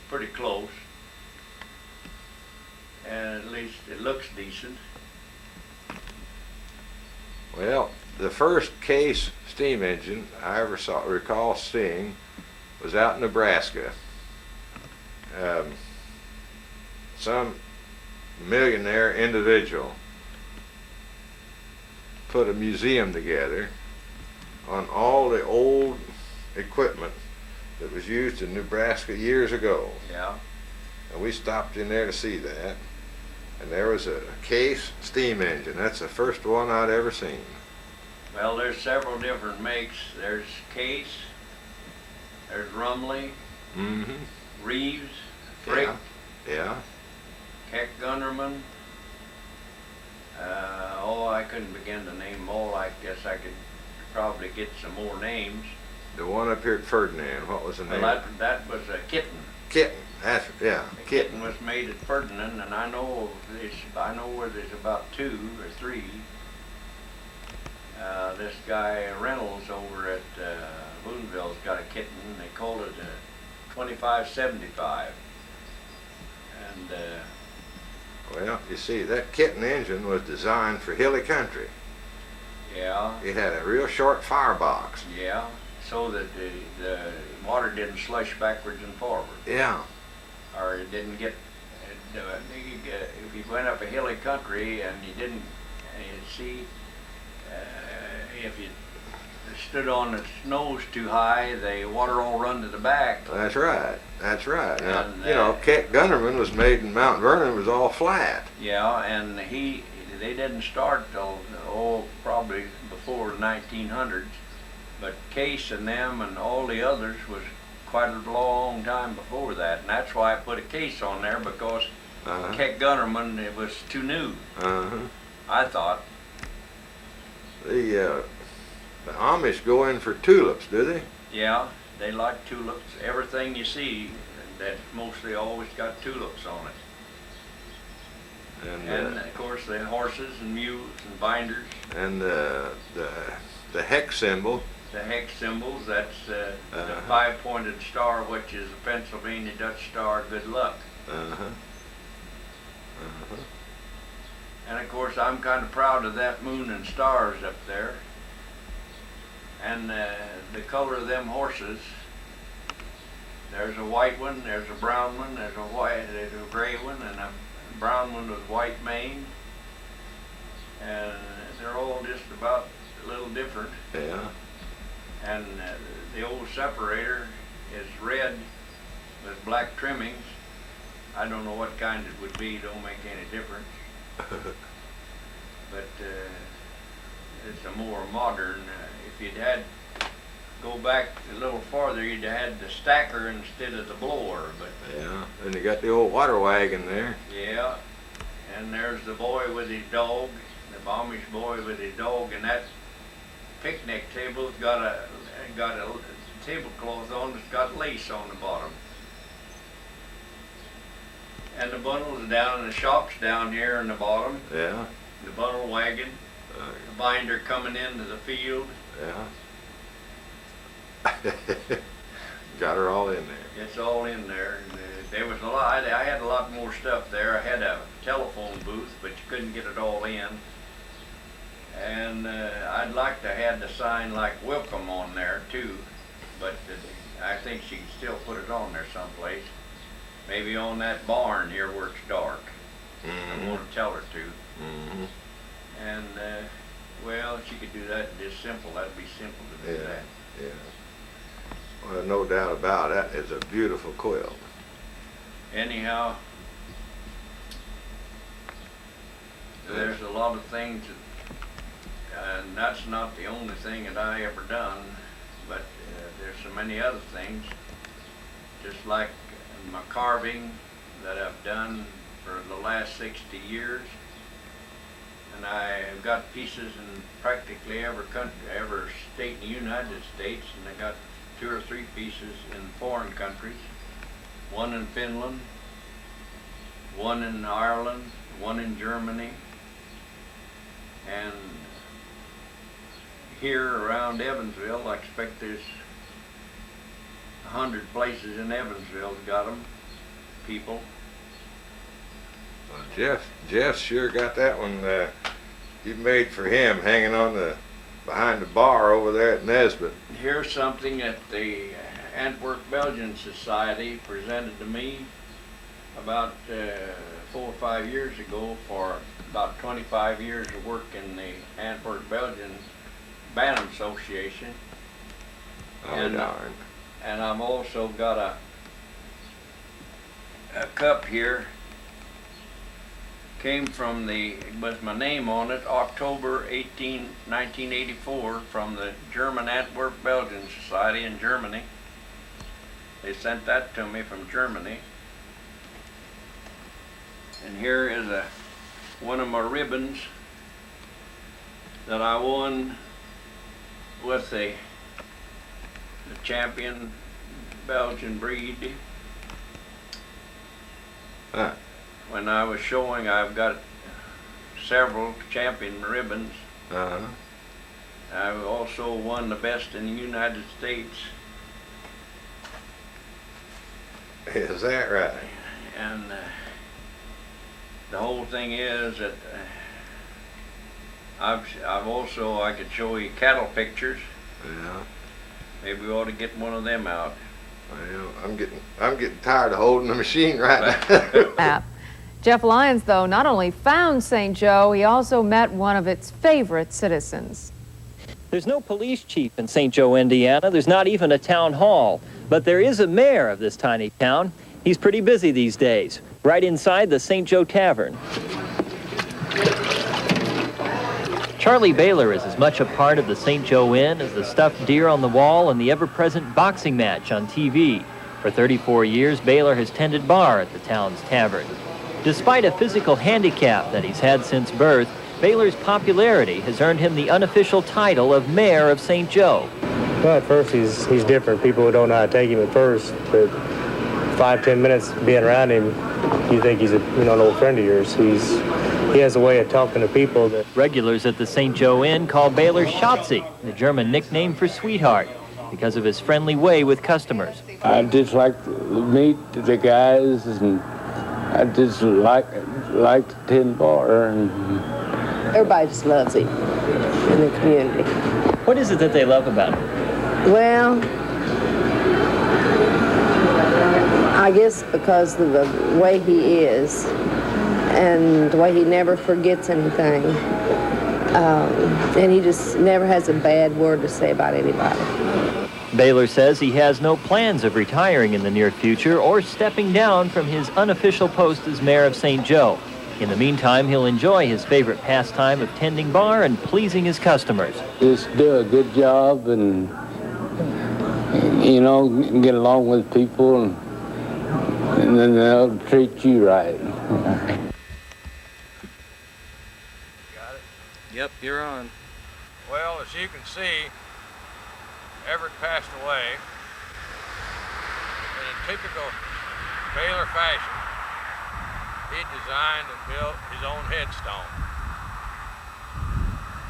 pretty close. And at least it looks decent. Well, the first case steam engine I ever recall seeing was out in Nebraska. Some millionaire individual put a museum together on all the old equipment that was used in Nebraska years ago. Yeah. And we stopped in there to see that. And there was a case steam engine. That's the first one I'd ever seen. Well, there's several different makes. There's Case, there's Rumley, Mm-hmm. Reeves, Frick, Yeah. Keck Gunnerman. I couldn't begin to name them all. I guess I could probably get some more names. The one up here at Ferdinand, what was the name? Well, that was a Kitten. Kitten. That's, yeah. The Kitten was made at Ferdinand, and I know where there's about 2 or 3. This guy Reynolds over at Boonville's got a Kitten. They called it a 2575. And Well, you see, that Kitten engine was designed for hilly country. yeah, It had a real short firebox. yeah, so that the water didn't slush backwards and forward, Yeah. or it didn't get. If you went up a hilly country and you didn't, if you stood on the snows too high, the water all run to the back. That's right. That's right. Now, And, you know, Keck Gunnerman was made in Mount Vernon. It was all flat. Yeah, and they didn't start till probably before the 1900s, but Case and them and all the others was quite a long time before that, and that's why I put a Case on there, because Uh-huh. Keck Gunnerman, it was too new, Uh-huh. I thought. The Amish go in for tulips, do they? Yeah, they like tulips. Everything you see, that mostly always got tulips on it. And of course the horses and mules and binders. And the hex symbol. The hex symbols, that's the Uh-huh. 5-pointed star, which is the Pennsylvania Dutch star, good luck. Uh-huh. Uh-huh. And of course I'm kind of proud of that moon and stars up there. And the color of them horses, there's a white one, there's a brown one, there's a gray one, and a brown one with white mane. And they're all just about a little different. Yeah. And the old separator is red with black trimmings. I don't know what kind it would be, don't make any difference. But it's a more modern, if you'd had go back a little farther, you'd have had the stacker instead of the blower, but Yeah, and you got the old water wagon there. yeah. And there's the boy with his dog, the Amish boy with his dog, and that picnic table's got a tablecloth on that's got lace on the bottom. And the bundle's down, and the shop's down here in the bottom. Yeah, The bundle wagon, the binder coming into the field. yeah. Got her all in there. It's all in there. And, there was a lot. I had a lot more stuff there. I had a telephone booth, but you couldn't get it all in. And I'd like to have the sign like "Welcome" on there too, but I think she can still put it on there someplace. Maybe on that barn here where it's dark. I want to tell her to. Mm-hmm. And well, she could do that just simple. That'd be simple to do that. Yeah. Well, no doubt about it. It's a beautiful quilt. Anyhow, there's a lot of things that, and that's not the only thing that I ever done, but there's so many other things, just like my carving that I've done for the last 60 years. And I've got pieces in practically every country, every state in the United States, and I got 2 or 3 pieces in foreign countries. One in Finland, one in Ireland, one in Germany, and here around Evansville, I expect there's 100 places in Evansville that got them, people. Well, Jeff sure got that one you made for him, hanging on behind the bar over there at Nesbitt. Here's something that the Antwerp Belgian Society presented to me about 4 or 5 years ago for about 25 years of work in the Antwerp Belgian Bantam Association. Oh, darn. And I've also got a cup here. Came from with my name on it, October 18, 1984, from the German Antwerp Belgian Society in Germany. They sent that to me from Germany. And here is one of my ribbons that I won with the champion Belgian breed. Huh. When I was showing, I've got several champion ribbons. Uh-huh. I also won the best in the United States. Is that right? And the whole thing is that I've also, I could show you cattle pictures. Yeah. Maybe we ought to get one of them out. Well, I'm getting tired of holding the machine right now. Jeff Lyons, though, not only found St. Joe, he also met one of its favorite citizens. There's no police chief in St. Joe, Indiana. There's not even a town hall. But there is a mayor of this tiny town. He's pretty busy these days, right inside the St. Joe Tavern. Charlie Baylor is as much a part of the St. Joe Inn as the stuffed deer on the wall and the ever-present boxing match on TV. For 34 years, Baylor has tended bar at the town's tavern. Despite a physical handicap that he's had since birth, Baylor's popularity has earned him the unofficial title of Mayor of St. Joe. Well, at first he's different. People don't know how to take him at first, but 5-10 minutes being around him, you think he's an old friend of yours. He has a way of talking to people that... Regulars at the St. Joe Inn call Baylor Schatzi, the German nickname for sweetheart, because of his friendly way with customers. I just like to meet the guys, and I just like to tend bar. And everybody just loves him in the community. What is it that they love about him? Well, I guess because of the way he is and the way he never forgets anything. And he just never has a bad word to say about anybody. Baylor says he has no plans of retiring in the near future or stepping down from his unofficial post as mayor of St. Joe. In the meantime, he'll enjoy his favorite pastime of tending bar and pleasing his customers. Just do a good job and you know, get along with people, and then they'll treat you right. Got it? Yep, you're on. Well, as you can see, Everett passed away. In a typical Baylor fashion, he designed and built his own headstone.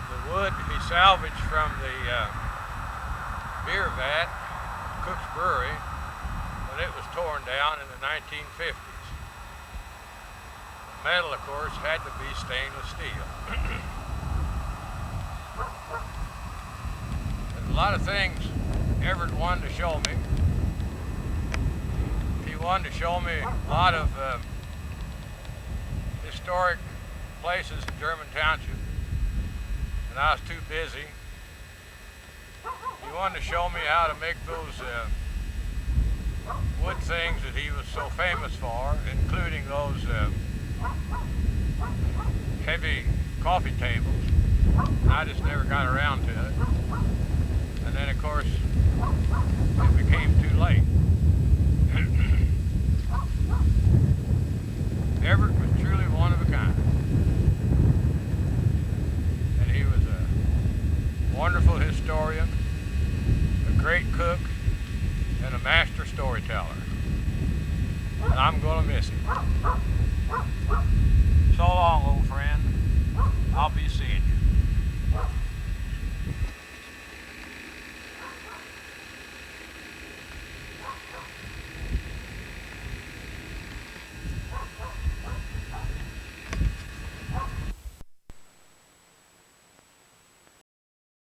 The wood he salvaged from the beer vat, Cook's Brewery, when it was torn down in the 1950s. The metal, of course, had to be stainless steel. There's a lot of things Everett wanted to show me. He wanted to show me a lot of historic places in German Township, and I was too busy. He wanted to show me how to make those wood things that he was so famous for, including those heavy coffee tables. And I just never got around to it. And then, of course, it became too late. Everett was truly one of a kind. And he was a wonderful historian, a great cook, and a master storyteller. And I'm going to miss him.